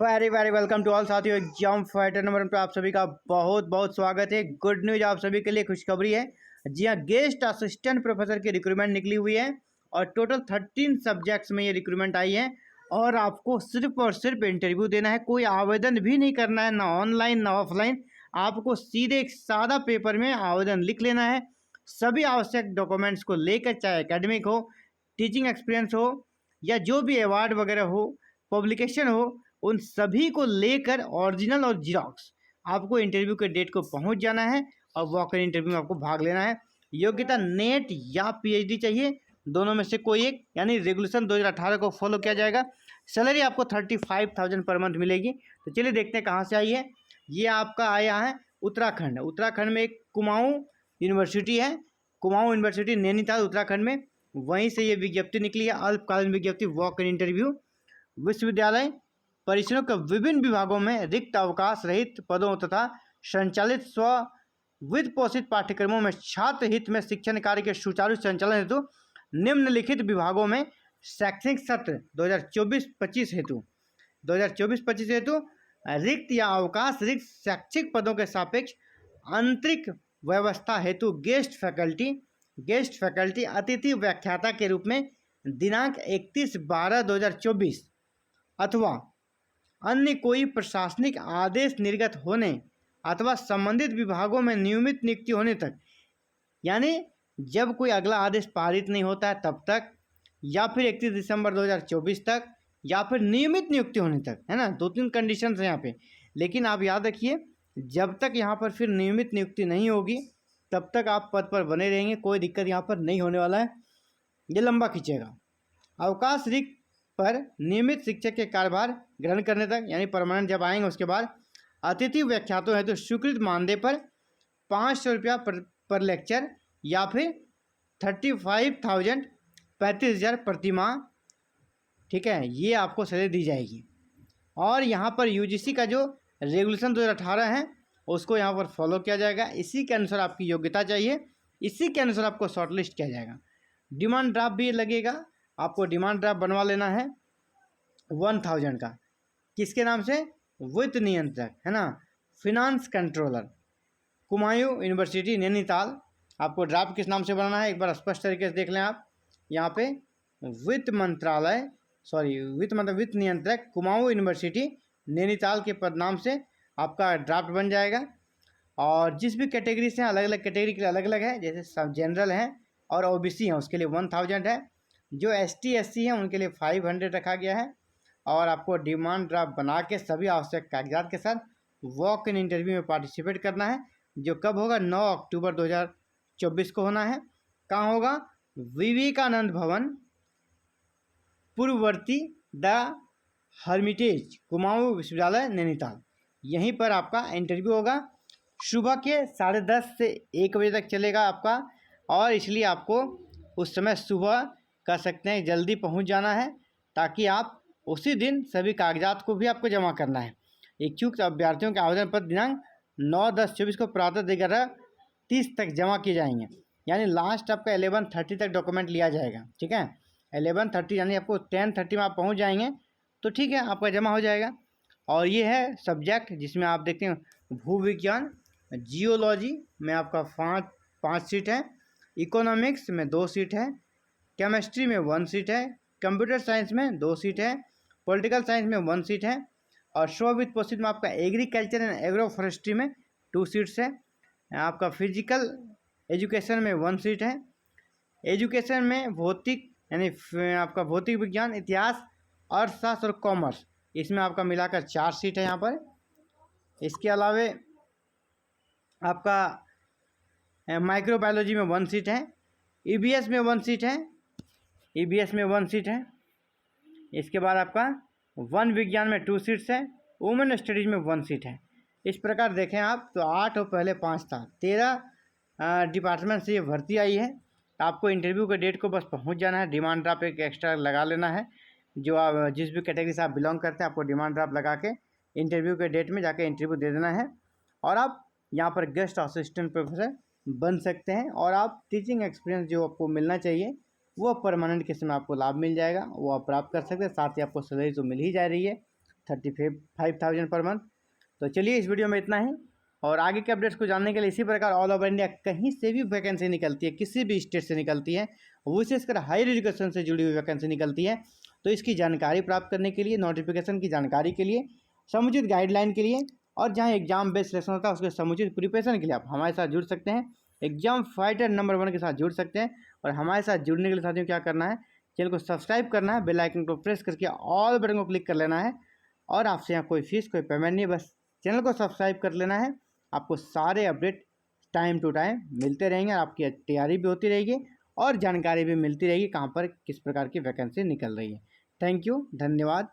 Very very welcome to all साथियों। Exam fighter number 1 पे आप सभी का बहुत बहुत स्वागत है। गुड न्यूज आप सभी के लिए खुशखबरी है। जी हाँ, गेस्ट असिस्टेंट प्रोफेसर की रिक्रूटमेंट निकली हुई है और टोटल 13 सब्जेक्ट्स में ये रिक्रूटमेंट आई है और आपको सिर्फ और सिर्फ इंटरव्यू देना है। कोई आवेदन भी नहीं करना है, ना ऑनलाइन ना ऑफलाइन। आपको सीधे एक सादा पेपर में आवेदन लिख लेना है। सभी आवश्यक डॉक्यूमेंट्स को लेकर, चाहे एकेडमिक हो, टीचिंग एक्सपीरियंस हो या जो भी अवार्ड वगैरह हो, पब्लिकेशन हो, उन सभी को लेकर ओरिजिनल और जीरोक्स आपको इंटरव्यू के डेट को पहुंच जाना है और वॉक इन इंटरव्यू में आपको भाग लेना है। योग्यता नेट या पीएचडी चाहिए, दोनों में से कोई एक, यानी रेगुलेशन 2018 को फॉलो किया जाएगा। सैलरी आपको 35,000 पर मंथ मिलेगी। तो चलिए देखते हैं कहाँ से आई है। ये आपका आया है उत्तराखंड। उत्तराखंड में एक कुमाऊं यूनिवर्सिटी है, कुमाऊं यूनिवर्सिटी नैनीताल उत्तराखंड में, वहीं से ये विज्ञप्ति निकली है। अल्पकालीन विज्ञप्ति, वॉक इन इंटरव्यू। विश्वविद्यालय परिसरों के विभिन्न विभागों में रिक्त अवकाश रहित पदों तथा संचालित स्व वित्त पोषित पाठ्यक्रमों में छात्र हित में शिक्षण कार्य के सुचारू संचालन हेतु निम्नलिखित विभागों में शैक्षणिक सत्र 2024-25 हेतु रिक्त या अवकाश रिक्त शैक्षिक पदों के सापेक्ष आंतरिक व्यवस्था हेतु गेस्ट फैकल्टी अतिथि व्याख्याता के रूप में दिनांक 31/12/2024 अथवा अन्य कोई प्रशासनिक आदेश निर्गत होने अथवा संबंधित विभागों में नियमित नियुक्ति होने तक, यानी जब कोई अगला आदेश पारित नहीं होता है तब तक, या फिर 31 दिसंबर 2024 तक, या फिर नियमित नियुक्ति होने तक, है ना। 2-3 कंडीशंस हैं यहाँ पे। लेकिन आप याद रखिए, जब तक यहाँ पर फिर नियमित नियुक्ति नहीं होगी तब तक आप पद पर बने रहेंगे। कोई दिक्कत यहाँ पर नहीं होने वाला है, ये लंबा खींचेगा। अवकाश रिक्त पर नियमित शिक्षक के कार्यभार ग्रहण करने तक, यानी परमानेंट जब आएंगे उसके बाद अतिथि व्याख्यातों है तो स्वीकृत मानदेय पर 500 रुपया पर लेक्चर या फिर 35,000 प्रति माह, ठीक है, ये आपको सैलरी दी जाएगी। और यहाँ पर यूजीसी का जो रेगुलेशन 2018 है उसको यहाँ पर फॉलो किया जाएगा। इसी के अनुसार आपकी योग्यता चाहिए, इसी के अनुसार आपको शॉर्टलिस्ट किया जाएगा। डिमांड ड्राफ्ट भी लगेगा, आपको डिमांड ड्राफ्ट बनवा लेना है 1000 का। किसके नाम से? वित्त नियंत्रक, है ना, finance controller, Kumaon university Nainital. आपको ड्राफ्ट किस नाम से बनाना है एक बार स्पष्ट तरीके से देख लें आप। यहाँ पे वित्त नियंत्रक कुमाऊं यूनिवर्सिटी नैनीताल के पद नाम से आपका ड्राफ्ट बन जाएगा। और जिस भी कैटेगरी से, अलग अलग कैटेगरी के लिए अलग अलग है, जैसे सब जनरल हैं और ओबीसी हैं उसके लिए 1000 है। जो एसटी एससी हैं उनके लिए 500 रखा गया है। और आपको डिमांड ड्राफ्ट बना के सभी आवश्यक कागजात के साथ वॉक इन इंटरव्यू में पार्टिसिपेट करना है, जो कब होगा? 9 अक्टूबर 2024 को होना है। कहाँ होगा? विवेकानंद भवन पूर्ववर्ती द हर्मिटेज, कुमाऊं विश्वविद्यालय नैनीताल, यहीं पर आपका इंटरव्यू होगा। सुबह के 10:30 से 1 बजे तक चलेगा आपका, और इसलिए आपको उस समय सुबह कर सकते हैं, जल्दी पहुंच जाना है ताकि आप उसी दिन सभी कागजात को भी आपको जमा करना है। इच्छुक अभ्यर्थियों के आवेदन पत्र दिनांक 9/10/24 को प्रातः 11:30 तक जमा किए जाएंगे, यानी लास्ट आपका 11:30 तक डॉक्यूमेंट लिया जाएगा, ठीक है। 11:30 यानी आपको 10:30 में आप पहुंच जाएंगे तो ठीक है, आपका जमा हो जाएगा। और ये है सब्जेक्ट जिसमें आप देखते हैं भूविज्ञान, जियोलॉजी में आपका 5 सीट है, इकोनॉमिक्स में 2 सीट है, केमिस्ट्री में 1 सीट है, कंप्यूटर साइंस में 2 सीट है, पॉलिटिकल साइंस में 1 सीट है, और स्ववित्त पोषित में आपका एग्रीकल्चर एंड एग्रो फॉरेस्ट्री में 2 सीट्स है। आपका फिजिकल एजुकेशन में 1 सीट है। एजुकेशन में भौतिक, यानी आपका भौतिक विज्ञान, इतिहास, अर्थशास्त्र और कॉमर्स, इसमें आपका मिलाकर 4 सीट है यहाँ पर। इसके अलावे आपका माइक्रोबायोलॉजी में 1 सीट है, ईबीएस में 1 सीट है, इसके बाद आपका वन विज्ञान में 2 सीट्स है, वुमेन स्टडीज़ में 1 सीट है। इस प्रकार देखें आप तो 8 और पहले 5 था, 13 डिपार्टमेंट से ये भर्ती आई है। तो आपको इंटरव्यू के डेट को बस पहुंच जाना है। डिमांड ड्राफ्ट एक एक्स्ट्रा लगा लेना है, जो आप जिस भी कैटेगरी से आप बिलोंग करते हैं आपको डिमांड ड्राफ्ट लगा के इंटरव्यू के डेट में जाके इंटरव्यू दे देना है, और आप यहाँ पर गेस्ट असिस्टेंट प्रोफेसर बन सकते हैं। और आप टीचिंग एक्सपीरियंस जो आपको मिलना चाहिए वो परमानेंट किस्म में आपको लाभ मिल जाएगा, वो आप प्राप्त कर सकते हैं। साथ ही आपको सैलरी तो मिल ही जा रही है, 35,000 पर मंथ। तो चलिए इस वीडियो में इतना ही, और आगे के अपडेट्स को जानने के लिए इसी प्रकार ऑल ओवर इंडिया कहीं से भी वैकेंसी निकलती है, किसी भी स्टेट से निकलती है, विशेषकर हायर एजुकेशन से जुड़ी हुई वैकेंसी निकलती है, तो इसकी जानकारी प्राप्त करने के लिए, नोटिफिकेशन की जानकारी के लिए, समुचित गाइडलाइन के लिए, और जहाँ एग्जाम बेस्ड सिलेक्शन होता है उसके समुचित प्रिपरेशन के लिए आप हमारे साथ जुड़ सकते हैं, एग्जाम फाइटर नंबर 1 के साथ जुड़ सकते हैं। और हमारे साथ जुड़ने के लिए साथियों क्या करना है, चैनल को सब्सक्राइब करना है, बेल आइकन को प्रेस करके ऑल बटन को क्लिक कर लेना है, और आपसे यहाँ कोई फीस कोई पेमेंट नहीं, बस चैनल को सब्सक्राइब कर लेना है। आपको सारे अपडेट टाइम टू टाइम मिलते रहेंगे, आपकी तैयारी भी होती रहेगी और जानकारी भी मिलती रहेगी कहाँ पर किस प्रकार की वैकेंसी निकल रही है। थैंक यू, धन्यवाद।